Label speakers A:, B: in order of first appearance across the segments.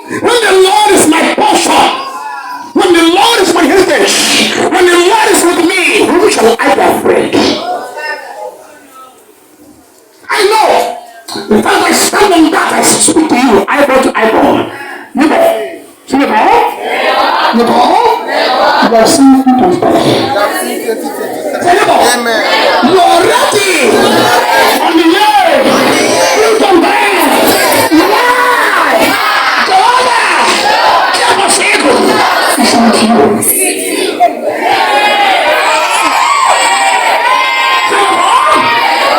A: When the Lord is my portion, when the Lord is my heritage, when the Lord is with me, who shall I be afraid? I know. The time I stand on that, I speak to you, eyeball to eyeball. Neighbor. See the ball? Neighbor? You are seeing people. Say neighbor. You are ready. On the way. You come back. Why? Jehovah. Jehovah Sego. Listen to you.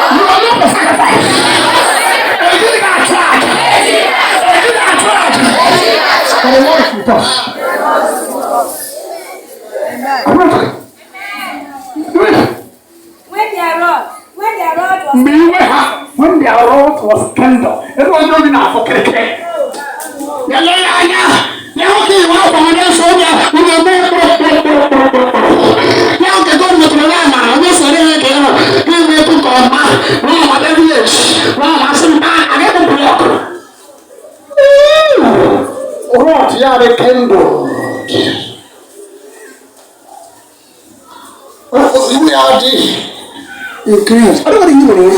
A: You are not the sacrifice. The Lord is with us. Amen. When their rod was kindled, everyone knows now for Keke. Rod, yeah, they kindled. We are the increase. I don't know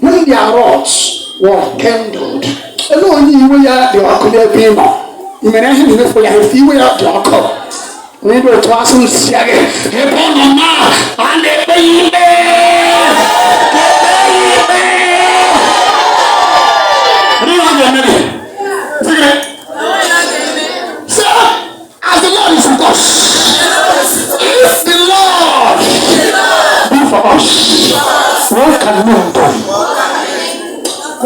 A: when their rods were kindled. I don't know when they are clear people. You may not have for your few way out to our cup. We go to us and say, and the baby. As the Lord is with us, if the Lord be for us, what can we do?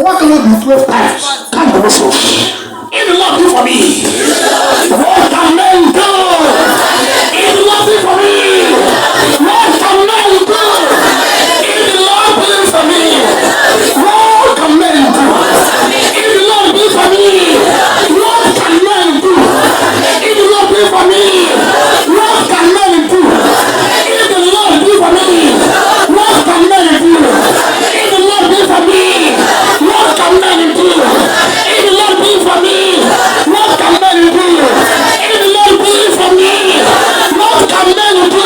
A: What can we do 12 times? Can't do so. If the Lord be for me, what can men do? If the Lord be for me, what can men do? If the Lord be for me, what can men do? If the Lord be for me, what can men do? If the Lord be for me, what can men do? If the Lord be for me, what can men do? If the Lord be for me, what can men do? If the Lord be for me, what can men do? If the Lord be for me, what can men do?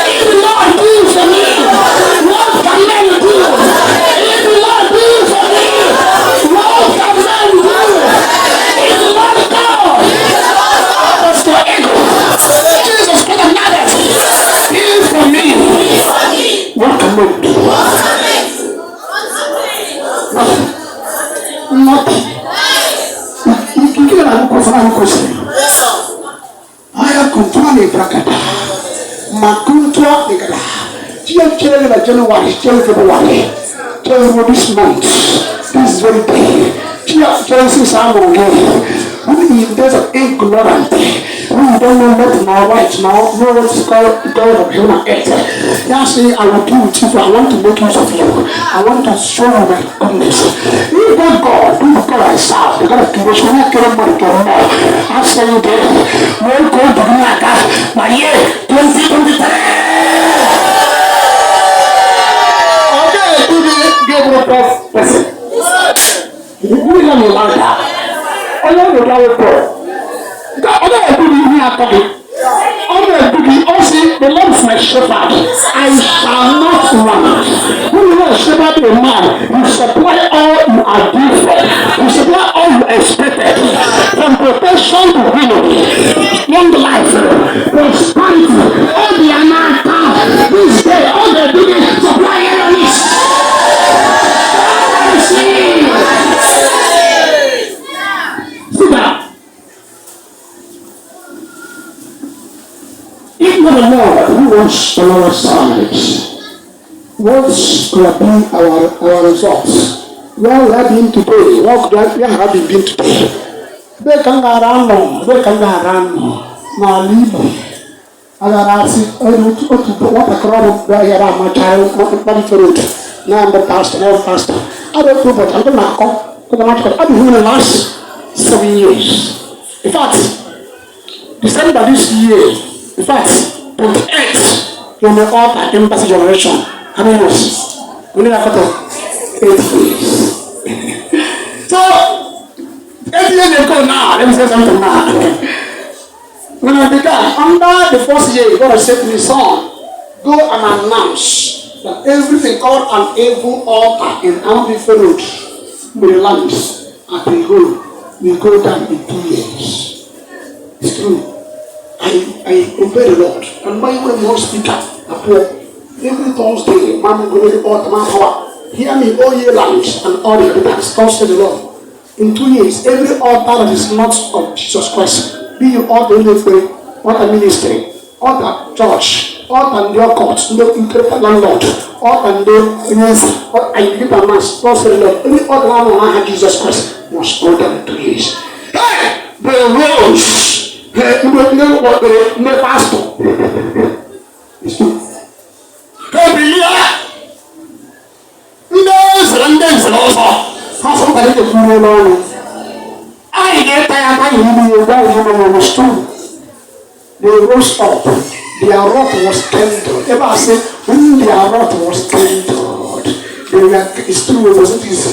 A: If the Lord be for me, what can men do? If the Lord be for me, what can men do? If the Lord God was for ego, Jesus Christ of Nazareth, be for me, what can men do? Nothing. You get a question. I have control in Prakata. Makuntua Nikada. You tell me that January, tell February, tell me this month, this very day. You tell me some of when in days of ignorance, when you don't know left now, right now, know what's called God of heaven and earth. You say, I will be with you, I want to make use of you. I want to show you my goodness. If that God, do the God I serve, the God of creation, I can't make it more. I say you there, we'll go to me like that, my year 2023. Okay, give me a person. You will not allow that. I love the flower pot. Other than putting me out of it. Other than putting also, the Lord is my shepherd. I shall not want. When you are a shepherd to a man, you supply all you are due for. You supply all you expected. From protection to healing, long life, prosperity, all the amount this day, all the doing, supply enemies. Sit down. If not the Lord who wants on our side, what could have been our results? Where we have been today? What could we have been today? They can go around, now leave. Agarasi, what a crowd where my child, what for it. Now I'm the pastor, now pastor. I don't know, but I'm going to come. I've been here in the last 7 years. In fact, December this year, in fact, 28th, in the altar, embassy generation. How many years? We need a photo. 8 days. So, 8 years ago now, let me say something now. When I began, under the first year, God said to me, son, go and announce that everything called an evil altar in Ambife Road will land at the hole. We go down in 2 years. It's true. I obey the Lord. And my one speaker appear every Thursday, man go to the altar, man power. Hear me, all year land and all the inhabitants, God said the Lord. In 2 years, every altar that is not of Jesus Christ, be you all the way, all the ministry, all the church, all the your courts, no incredible landlord, all the yes, all I give a mass, God said the Lord. Every other one had Jesus Christ must go down in 2 years. Hey, the rose. No pastor. It's true. Every year, there's also. How somebody can do alone. I get tired of you was true. They rose up. Their wrath was kindled. Ever I say, when their wrath was kindled, it's true, it wasn't easy.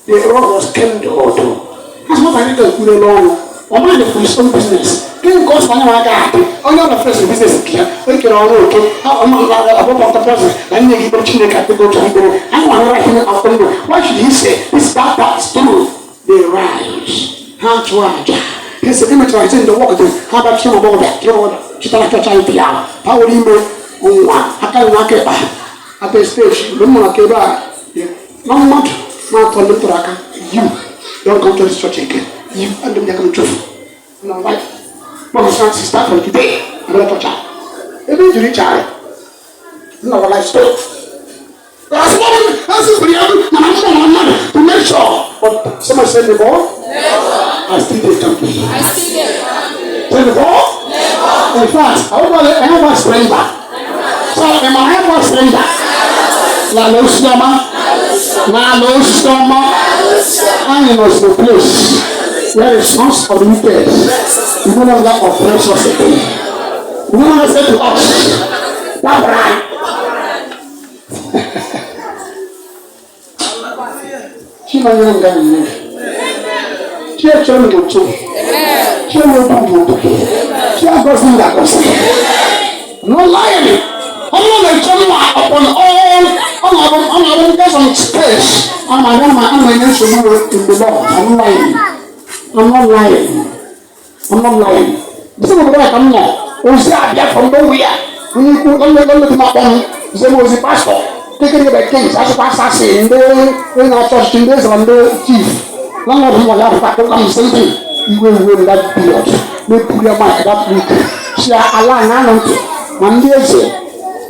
A: Their wrath was kindled. That's what I need to do alone. Or mind for his own business. King goes on my God. On your first business here. We can all know. How am I about the person? And you give a chin to go to him. I want to write him out. Why should he say this that's true? They rise. How to ride. Here's the image I in the water. How about you about that? She thought I tried to out. How will you know? Oh, I can't knock it back. At the stage, the moon came back. No matter. Not for the Turaka. You don't come to this church again. You and them come true. No, like, Mama Sansi start from today. I'm not a child. Every injury child. No, life story. That's what to make sure. But somebody said before, I still did something. Say before? In fact, I want stranger. So, am I ever stranger? La Losama. I was the place where the sons of the wicked, you no longer oppress us again. You no longer say to us, that right. She no longer live. She actually go to. She will do. She has got that person. No lying. I'm not like someone upon all there's on space. I'm in the Lord. I'm not lying. This is what I'm not. We say I get from nowhere. We could only go to my own. They was the pastor. Taking the kings as a pastor saying, in our church, in days on the chief. Long of him, I have to come something. You will win that period. They put your mind that week. She allowed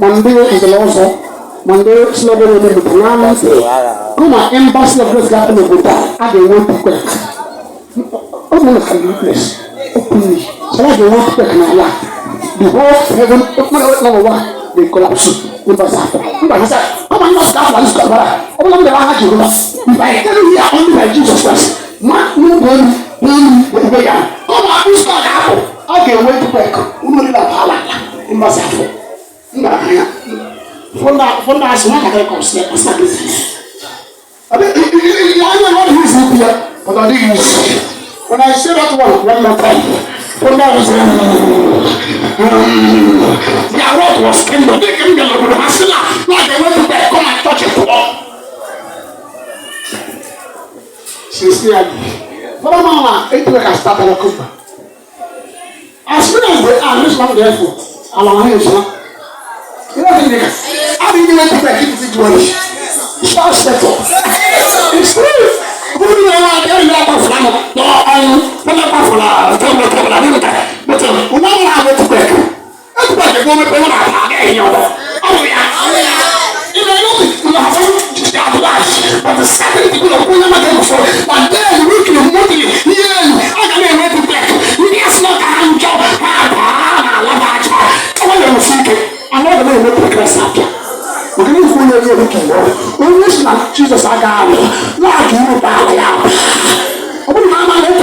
A: Monday is the also. Monday, slogan in the Panama. Come on, embassy of this garden of Buddha. I don't want to quick. Oh, no, can you please? Openly. So I don't want to quick now. The whole heaven, number one, they collapse. Embassy after. Come on, not that one is covered. Oh, no, they are happy. If I tell you here only by Jesus Christ, not no one, come on, this got apple. I can wait to quick. We will not allow embassy after. From that, as one I can consider as a business. I mean, I don't know what he is here, but I didn't use it. When I say that one more time, from that was their word was kindled. They came to the Masila, like they went to bed, come and touch it for all. Sincerely. But Mama, it will have started a cook. As soon as they are, this one therefore, allow him, sir. You know what I mean? How do you want to keep the situation? Start settle. It's true. Who do you want to get in that of Lama? No, I'm not for la. But when I have to break, that's what the woman will not have any other. Oh, yeah. You know, you have to start life. But the second people of women are before, and then we can move it. Yeah, I can never to break. Yes, not a hand job. I love that. I want to see it. I'm not going to make a press up. We're going to go here looking for Jesus. I got it. Like you, Balia. I wouldn't mind my little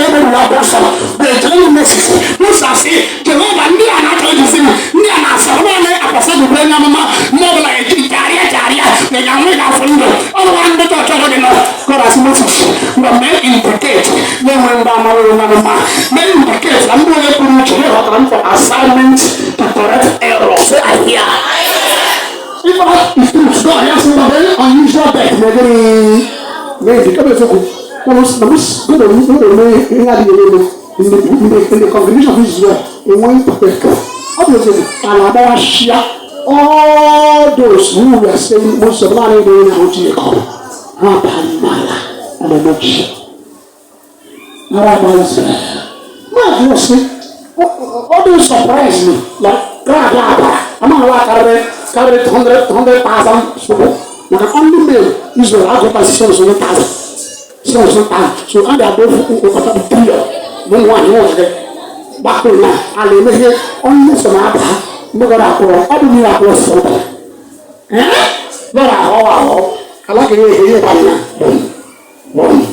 A: person. They're telling me, this I say, the Lord and me are not going to see me. And I said, well, I said, the Mama, more like a Jaria, the young man from the other one, the daughter of the Many indicates I'm going to put for assignment to correct error. Say I hear. If God has a very unusual death, maybe come so good. In the congregation of Israel, in one particular, obviously, Alabama share all those who were saying most of the money they were going to come. And the nation. What do you surprise me? Like, I'm not like carry 100,000 people. You can only mail Israel out of 7,000. So and they are both over 3 years. One back to now. I'll leave here only some other. Never I do need a close photo. Eh? Not a whole. I like it here. One.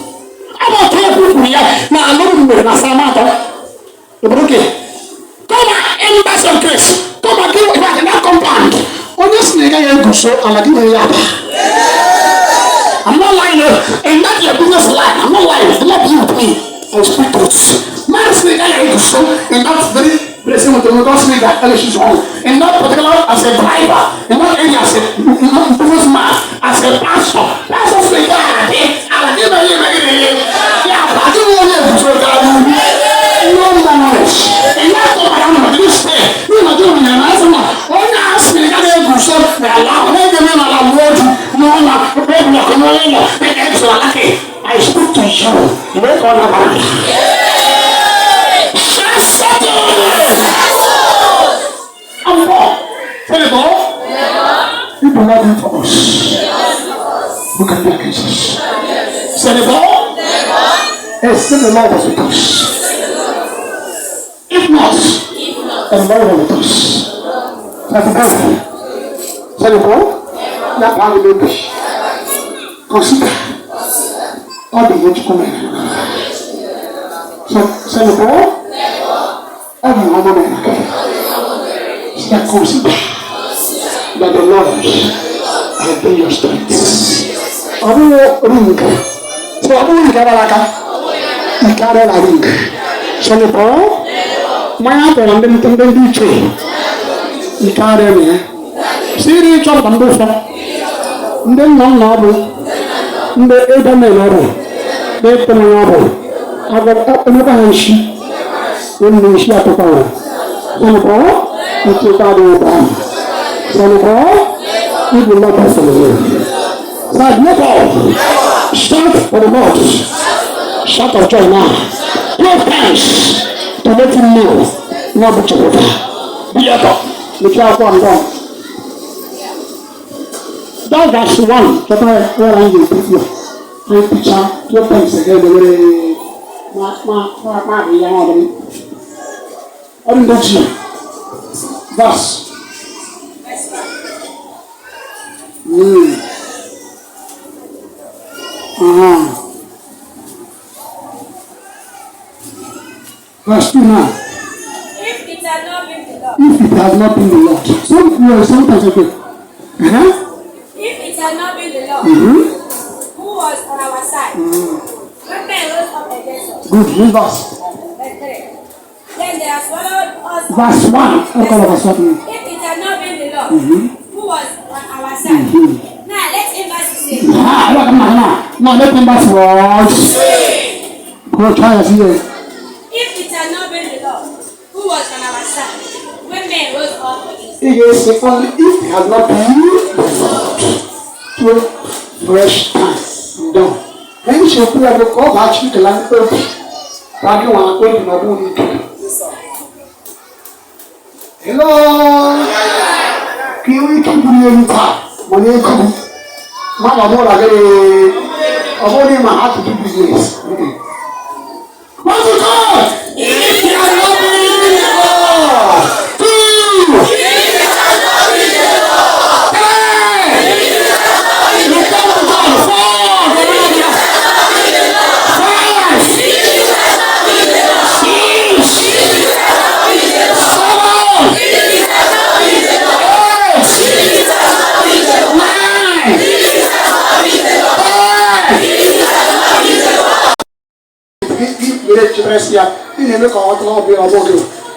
A: I'm not talking here. Now I'm looking at Samantha. Okay. Come on, embassy of grace. Come and give it back in that compound. Honestly, I go so and I give you I'm not lying. And not your business line. I'm not lying. Do not be with me. I speak truth. Man, snake, I go so and that's very blessing with the Lord snake that she's wrong. And not particular as a driver. And not any as a businessman. As a pastor. Pastor snake, I'll give you. Yeah, but you won't have to no knowledge. And that's what I am going to say. You're not doing an answer. When I ask me, I don't so allow me to know I'm working. No, I speak to you. Make on about it. I'm born. Tell you, you believe in for us. Look at the Jesus. Say the ball. It's still the Lord was with us. If not, the Lord was with us. That's the ball. Say the ball. That part of the bush. Consider all the rich women. So, say the ball. Every woman. That consider that the Lord has been your strength. Abu ring. So Abu ring kabalaka. Ikare la ring. So the ball. Maya ko lang din dito. Ikare niya. Siri chop bambu fa. Then no noble. The Edameloro. The Edameloro. Agar ano ba ang shi? Yung siya to pa. Ano po? Ito tayo ba? Ano po? Ito na ba sa mga? Sad mo po. Shout for the Lord. Shout of joy now. Give thanks to let him know. Not the children. Be up. The child one gone. That's one. But where are you? My picture. Your thanks again. The way. What did you? Verse. Verse 2 now.
B: If it has not been the Lord.
A: If it has not been the Lord. Sometimes okay.
B: If it has not been the Lord, who was on our side? When men rose up against us.
A: Good, read verse.
B: Verse 3. Then they have swallowed us.
A: Verse 1.
B: If it had not been the Lord, who was on our side? Now let him verse say.
A: No, let him verse was. Go try and see it.
B: If it had not been the Lord, who was on our side? When men rose up against us.
A: Yes, only if it has not been the Lord. Fresh time. Done. Then you should put a call back to the land of hello. Can we keep doing that? Money come. Mama, more like a body, my heart to do business. What's it called? If you are not believing in God. Presia, in the look of all the other.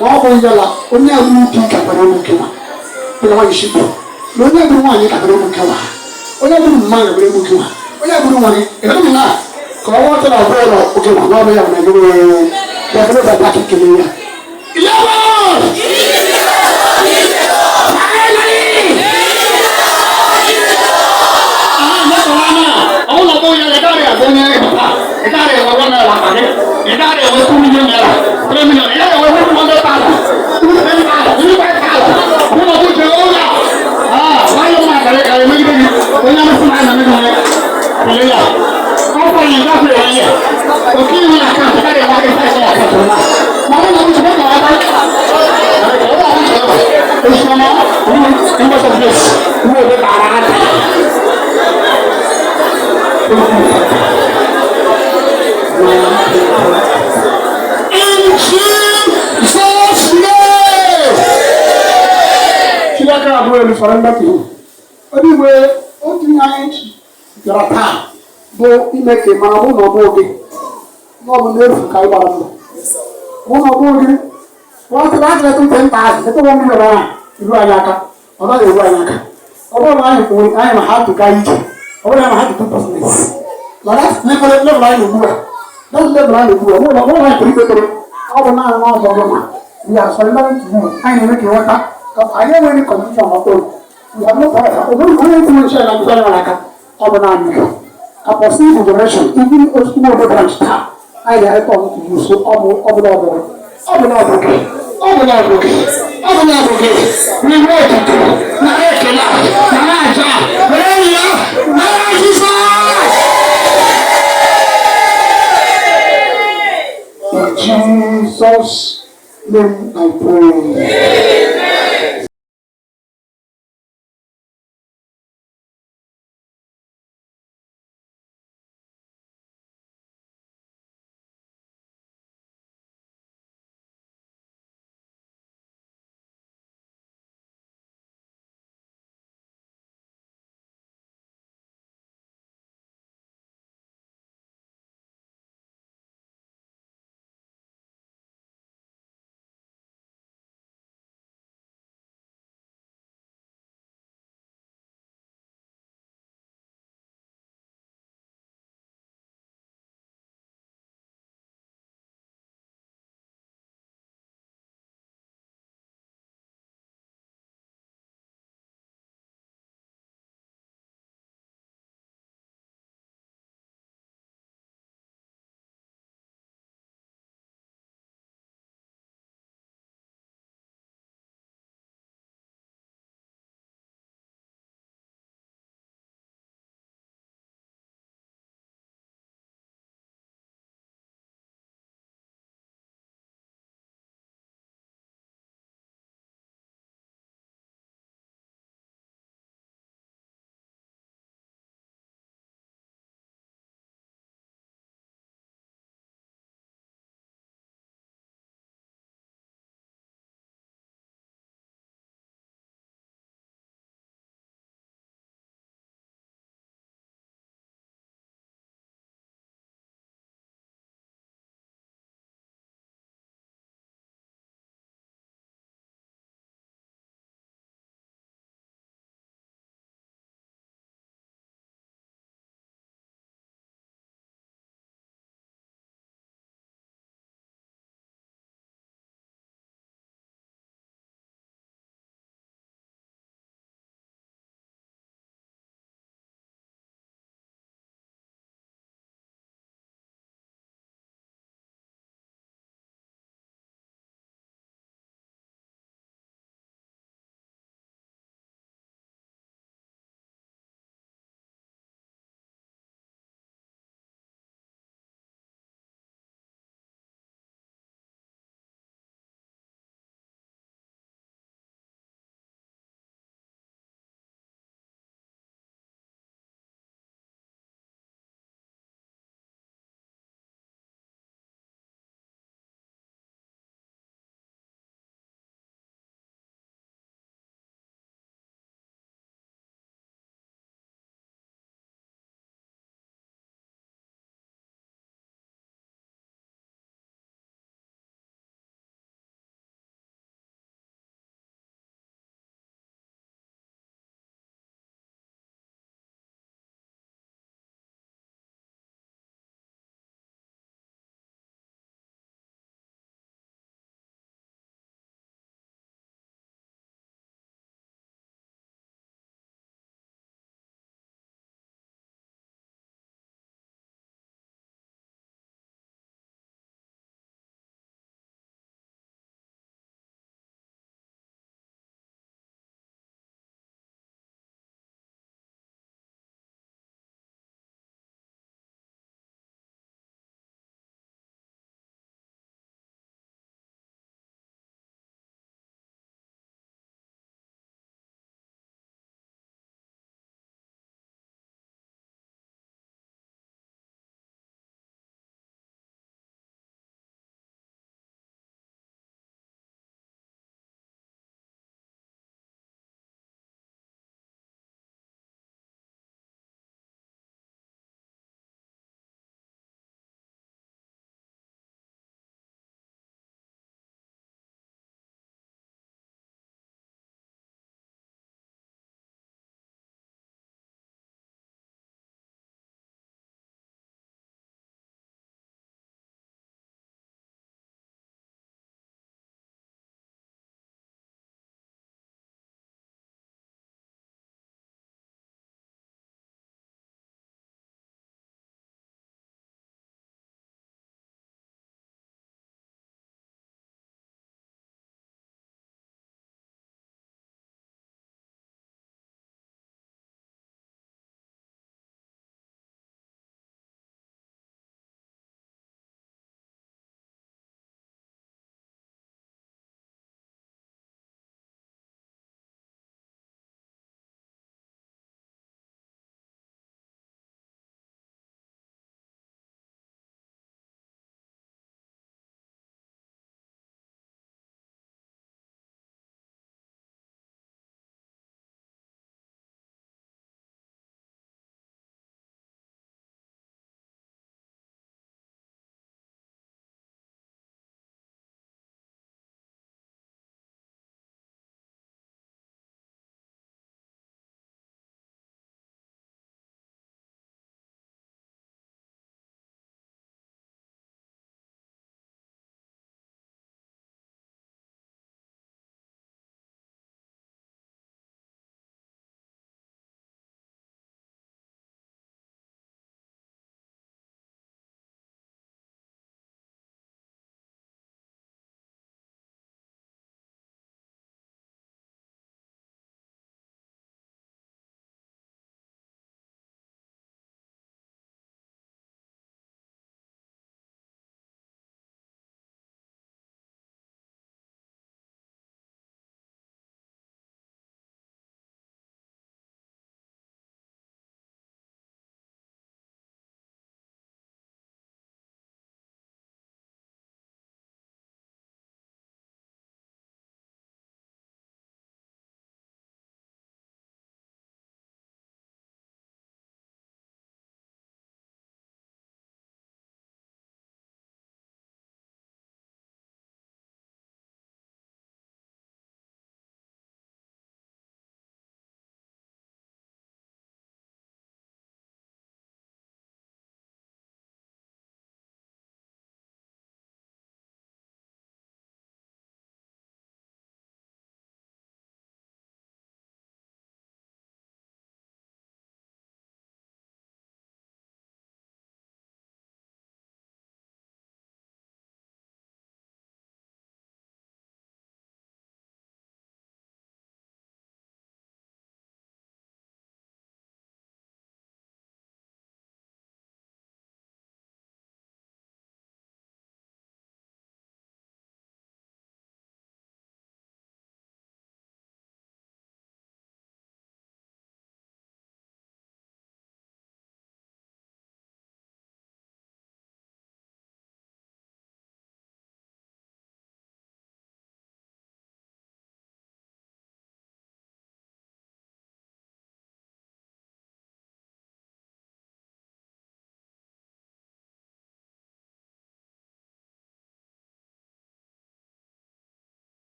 A: More yellow, only a new king can be the one ship. No, never one you can be only a man will be only a woman. If I'm not, call water or bread, okay, I'll be able to do the packet to me. Surrender to him. Anyway, what do you your attack? Go, you make a man who no body. No one lives in Kaibara. Who no body? What the last letter 10,000? Let the woman around. You are Yaka. Or not you are Yaka. Although I am hard to guide you. Or I am hard to do business. But that's never line of work. Don't let line of work. What I bring it to all the man of the we are surrendering to you. I know you water. I don't any confusion at all. We have no power. We don't even share like Veronica. I perceive the direction, even a small branch star. I have come to you so over we in Jesus' name I pray.